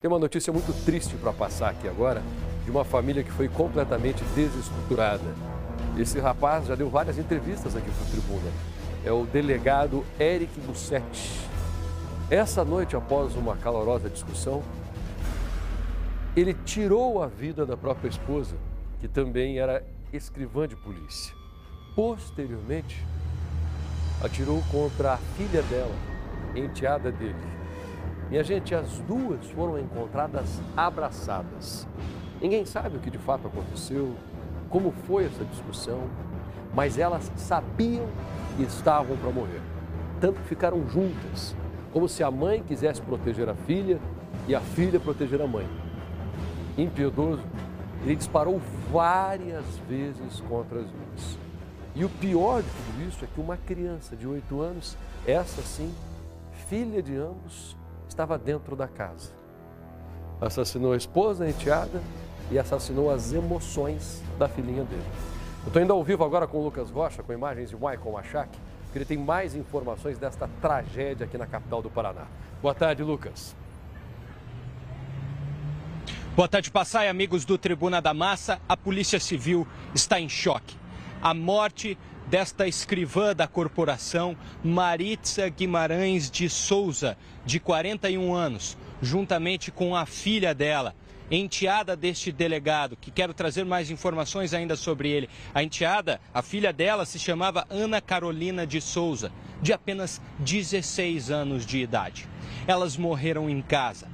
Tem uma notícia muito triste para passar aqui agora, de uma família que foi completamente desestruturada. Esse rapaz já deu várias entrevistas aqui para o Tribuna. É o delegado Eric Bussetti. Essa noite, após uma calorosa discussão, ele tirou a vida da própria esposa, que também era escrivã de polícia. Posteriormente, atirou contra a filha dela, enteada dele. Minha gente, as duas foram encontradas abraçadas. Ninguém sabe o que de fato aconteceu, como foi essa discussão, mas elas sabiam que estavam para morrer. Tanto que ficaram juntas, como se a mãe quisesse proteger a filha e a filha proteger a mãe. Impiedoso, ele disparou várias vezes contra as duas. E o pior de tudo isso é que uma criança de 8 anos, essa sim, filha de ambos, estava dentro da casa. Assassinou a esposa, a enteada, e assassinou as emoções da filhinha dele. Eu estou indo ao vivo agora com o Lucas Rocha, com imagens de Michael Machak, que ele tem mais informações desta tragédia aqui na capital do Paraná. Boa tarde, Lucas. Boa tarde, Passá e amigos do Tribuna da Massa. A Polícia Civil está em choque. A morte desta escrivã da corporação, Maritza Guimarães de Souza, de 41 anos, juntamente com a filha dela, enteada deste delegado, que quero trazer mais informações ainda sobre ele. A enteada, a filha dela, se chamava Ana Carolina de Souza, de apenas 16 anos de idade. Elas morreram em casa.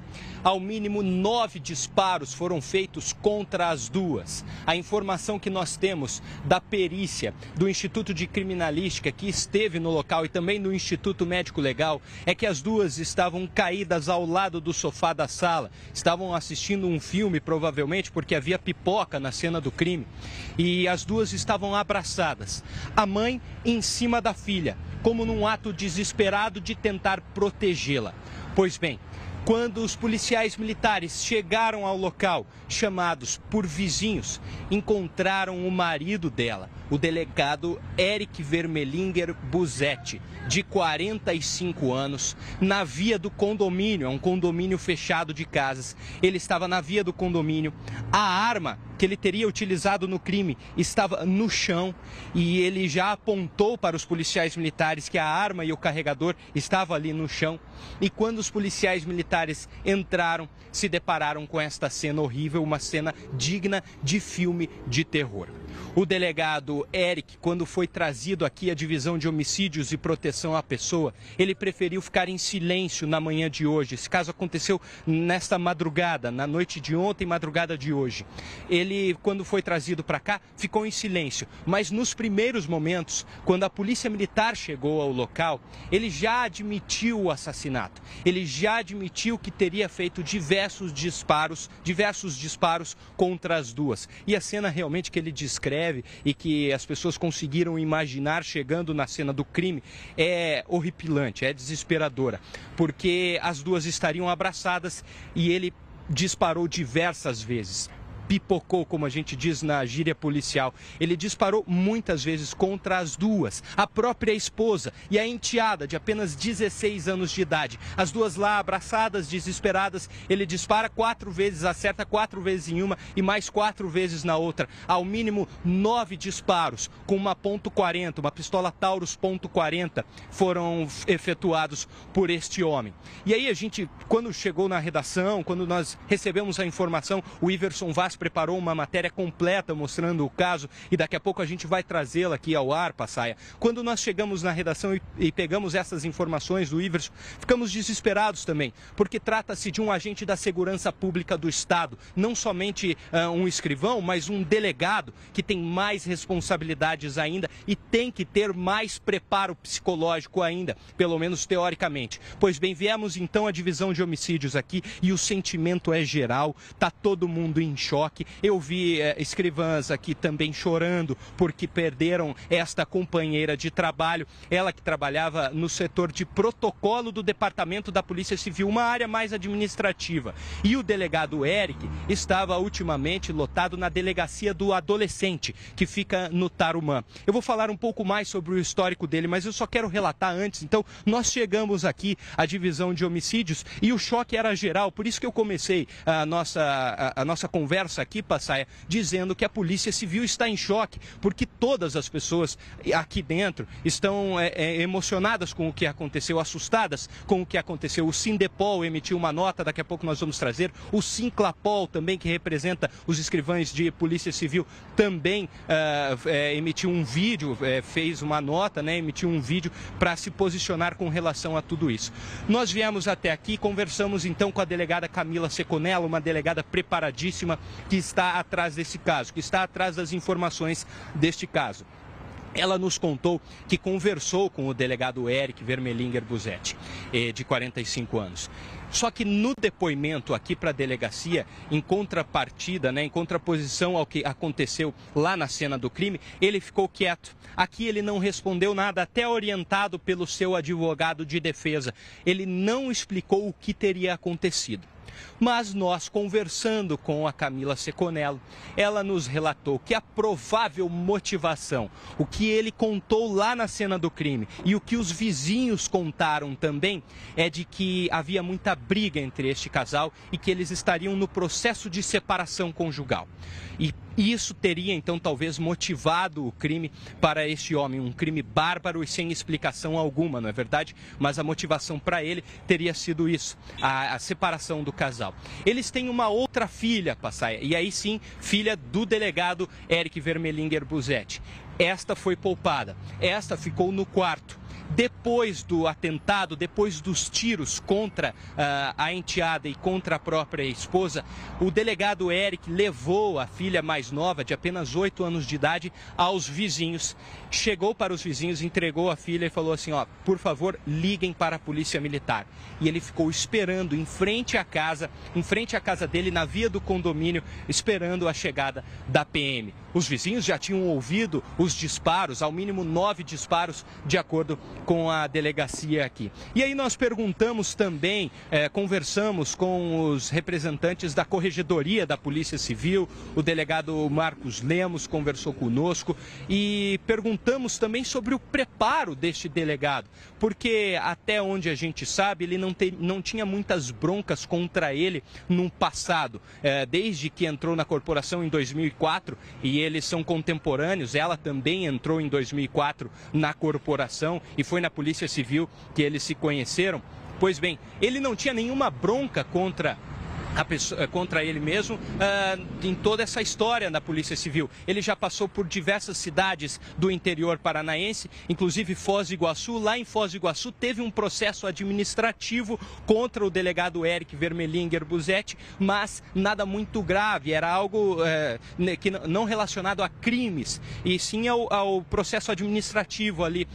Ao mínimo 9 disparos foram feitos contra as duas. A informação que nós temos da perícia do Instituto de Criminalística, que esteve no local, e também do Instituto Médico Legal, é que as duas estavam caídas ao lado do sofá da sala. Estavam assistindo um filme, provavelmente, porque havia pipoca na cena do crime. E as duas estavam abraçadas. A mãe em cima da filha, como num ato desesperado de tentar protegê-la. Pois bem, quando os policiais militares chegaram ao local, chamados por vizinhos, encontraram o marido dela, o delegado Eric Vermelinger Bussetti, de 45 anos, na via do condomínio, é um condomínio fechado de casas. Ele estava na via do condomínio, a arma que ele teria utilizado no crime estava no chão e ele já apontou para os policiais militares que a arma e o carregador estavam ali no chão. E quando os policiais militares entraram, se depararam com esta cena horrível, uma cena digna de filme de terror. O delegado Eric, quando foi trazido aqui à Divisão de Homicídios e Proteção à Pessoa, ele preferiu ficar em silêncio na manhã de hoje. Esse caso aconteceu nesta madrugada, na noite de ontem e madrugada de hoje. Ele, quando foi trazido para cá, ficou em silêncio. Mas nos primeiros momentos, quando a polícia militar chegou ao local, ele já admitiu o assassinato. Ele já admitiu que teria feito diversos disparos contra as duas. E a cena realmente que ele descreve e que as pessoas conseguiram imaginar chegando na cena do crime é horripilante, é desesperadora, porque as duas estariam abraçadas e ele disparou diversas vezes. Pipocou, como a gente diz na gíria policial. Ele disparou muitas vezes contra as duas, a própria esposa e a enteada de apenas 16 anos de idade. As duas lá abraçadas, desesperadas, ele dispara 4 vezes, acerta 4 vezes em uma e mais 4 vezes na outra. Ao mínimo 9 disparos com uma .40, uma pistola Taurus .40 foram efetuados por este homem. E aí a gente, quando chegou na redação, quando nós recebemos a informação, o Iverson Vaz preparou uma matéria completa mostrando o caso e daqui a pouco a gente vai trazê-la aqui ao ar, Passaia. Quando nós chegamos na redação e pegamos essas informações do Iverson, ficamos desesperados também, porque trata-se de um agente da segurança pública do Estado, não somente um escrivão, mas um delegado que tem mais responsabilidades ainda e tem que ter mais preparo psicológico ainda, pelo menos teoricamente. Pois bem, viemos então à Divisão de Homicídios aqui e o sentimento é geral, tá todo mundo em choque. choque. Eu vi escrivãs aqui também chorando porque perderam esta companheira de trabalho, ela que trabalhava no setor de protocolo do Departamento da Polícia Civil, uma área mais administrativa. E o delegado Eric estava ultimamente lotado na delegacia do adolescente, que fica no Tarumã. Eu vou falar um pouco mais sobre o histórico dele, mas eu só quero relatar antes. Então, nós chegamos aqui à divisão de homicídios e o choque era geral, por isso que eu comecei a nossa conversa aqui, Passaia, dizendo que a Polícia Civil está em choque, porque todas as pessoas aqui dentro estão emocionadas com o que aconteceu, assustadas com o que aconteceu. O Sindepol emitiu uma nota, daqui a pouco nós vamos trazer. O Sinclapol também, que representa os escrivães de Polícia Civil, também emitiu um vídeo, fez uma nota, né, emitiu um vídeo para se posicionar com relação a tudo isso. Nós viemos até aqui, conversamos então com a delegada Camila Seconello, uma delegada preparadíssima que está atrás desse caso, que está atrás das informações deste caso. Ela nos contou que conversou com o delegado Eric Vermelinger Busetti, de 45 anos. Só que no depoimento aqui para a delegacia, em contrapartida, né, em contraposição ao que aconteceu lá na cena do crime, ele ficou quieto. Aqui ele não respondeu nada, até orientado pelo seu advogado de defesa. Ele não explicou o que teria acontecido. Mas nós, conversando com a Camila Seconello, ela nos relatou que a provável motivação, o que ele contou lá na cena do crime e o que os vizinhos contaram também, é de que havia muita briga entre este casal e que eles estariam no processo de separação conjugal. E isso teria, então, talvez motivado o crime para este homem, um crime bárbaro e sem explicação alguma, não é verdade? Mas a motivação para ele teria sido isso, a separação do casal. Eles têm uma outra filha, Passaia, e aí sim, filha do delegado Eric Vermelinger Busetti. Esta foi poupada, esta ficou no quarto. Depois do atentado, depois dos tiros contra a enteada e contra a própria esposa, o delegado Eric levou a filha mais nova, de apenas 8 anos de idade, aos vizinhos. Chegou para os vizinhos, entregou a filha e falou assim, ó, por favor, liguem para a polícia militar. E ele ficou esperando em frente à casa dele, na via do condomínio, esperando a chegada da PM. Os vizinhos já tinham ouvido os disparos, ao mínimo 9 disparos, de acordo com a delegacia aqui. E aí nós perguntamos também, conversamos com os representantes da Corregedoria da Polícia Civil, o delegado Marcos Lemos conversou conosco e perguntamos também sobre o preparo deste delegado, porque até onde a gente sabe, ele não tinha muitas broncas contra ele no passado, desde que entrou na corporação em 2004, e eles são contemporâneos, ela também entrou em 2004 na corporação e foi na Polícia Civil que eles se conheceram. Pois bem, ele não tinha nenhuma bronca contra ele mesmo em toda essa história da Polícia Civil. Ele já passou por diversas cidades do interior paranaense, inclusive Foz do Iguaçu. Lá em Foz do Iguaçu teve um processo administrativo contra o delegado Eric Vermelinger Busetti, mas nada muito grave, era algo que não relacionado a crimes, e sim ao processo administrativo ali,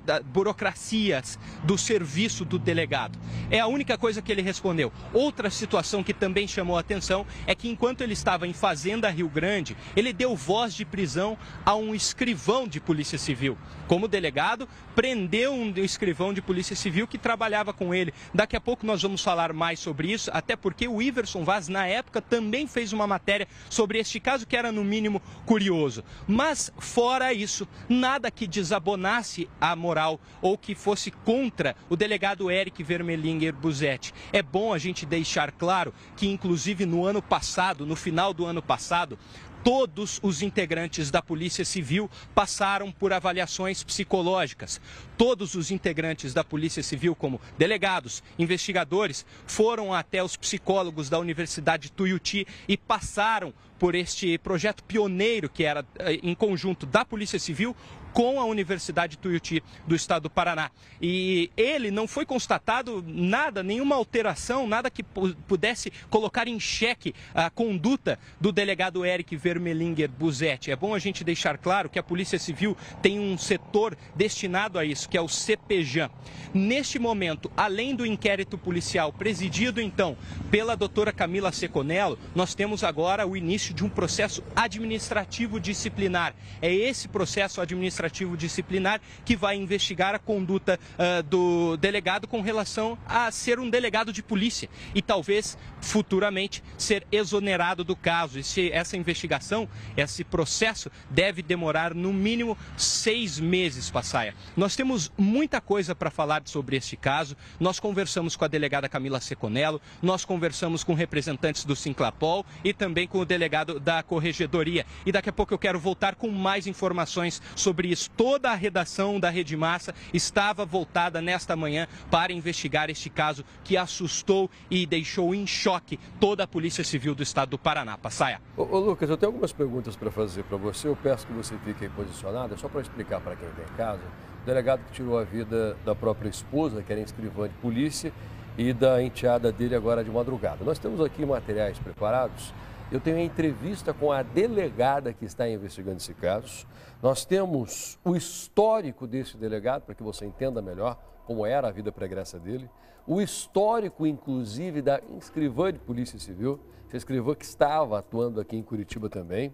da burocracias do serviço do delegado. É a única coisa que ele respondeu. Outra situação que também chamou a atenção é que enquanto ele estava em Fazenda Rio Grande, ele deu voz de prisão a um escrivão de Polícia Civil. Como delegado, prendeu um escrivão de Polícia Civil que trabalhava com ele. Daqui a pouco nós vamos falar mais sobre isso, até porque o Iverson Vaz, na época, também fez uma matéria sobre este caso que era, no mínimo, curioso. Mas, fora isso, nada que desabonasse a moral ou que fosse contra o delegado Eric Vermelinger Busetti. É bom a gente deixar claro que, inclusive, no ano passado, no final do ano passado, todos os integrantes da Polícia Civil passaram por avaliações psicológicas. Todos os integrantes da Polícia Civil, como delegados, investigadores, foram até os psicólogos da Universidade Tuiuti e passaram por este projeto pioneiro que era em conjunto da Polícia Civil com a Universidade Tuiuti do Estado do Paraná. E ele não foi constatado nada, nenhuma alteração, nada que pudesse colocar em xeque a conduta do delegado Eric Vermelinger Ermelinger Busetti. É bom a gente deixar claro que a Polícia Civil tem um setor destinado a isso, que é o CPJAM. Neste momento, além do inquérito policial presidido, então, pela doutora Camila Seconello, nós temos agora o início de um processo administrativo disciplinar. É esse processo administrativo disciplinar que vai investigar a conduta do delegado com relação a ser um delegado de polícia e talvez futuramente ser exonerado do caso. Essa investigação, esse processo deve demorar no mínimo 6 meses, Passaia. Nós temos muita coisa para falar sobre este caso. Nós conversamos com a delegada Camila Seconello, nós conversamos com representantes do Sinclapol e também com o delegado da Corregedoria. E daqui a pouco eu quero voltar com mais informações sobre isso. Toda a redação da Rede Massa estava voltada nesta manhã para investigar este caso que assustou e deixou em choque toda a Polícia Civil do Estado do Paraná. Passaia. Ô Lucas, eu tenho algumas perguntas para fazer para você. Eu peço que você fique aí posicionado, só para explicar para quem está em casa. O delegado que tirou a vida da própria esposa, que era escrivã de polícia, e da enteada dele agora de madrugada. Nós temos aqui materiais preparados. Eu tenho a entrevista com a delegada que está investigando esse caso. Nós temos o histórico desse delegado, para que você entenda melhor como era a vida pregressa dele. O histórico, inclusive, da escrivã de Polícia Civil, essa escrivã que estava atuando aqui em Curitiba também,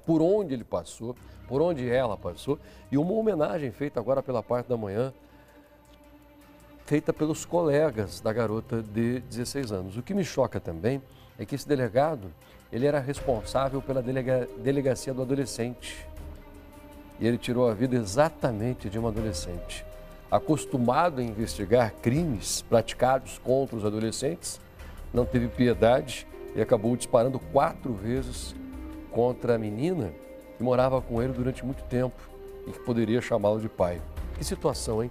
por onde ele passou, por onde ela passou, e uma homenagem feita agora pela parte da manhã, feita pelos colegas da garota de 16 anos. O que me choca também é que esse delegado, ele era responsável pela delegacia do adolescente. E ele tirou a vida exatamente de uma adolescente. Acostumado a investigar crimes praticados contra os adolescentes, não teve piedade e acabou disparando 4 vezes contra a menina que morava com ele durante muito tempo e que poderia chamá-lo de pai. Que situação, hein?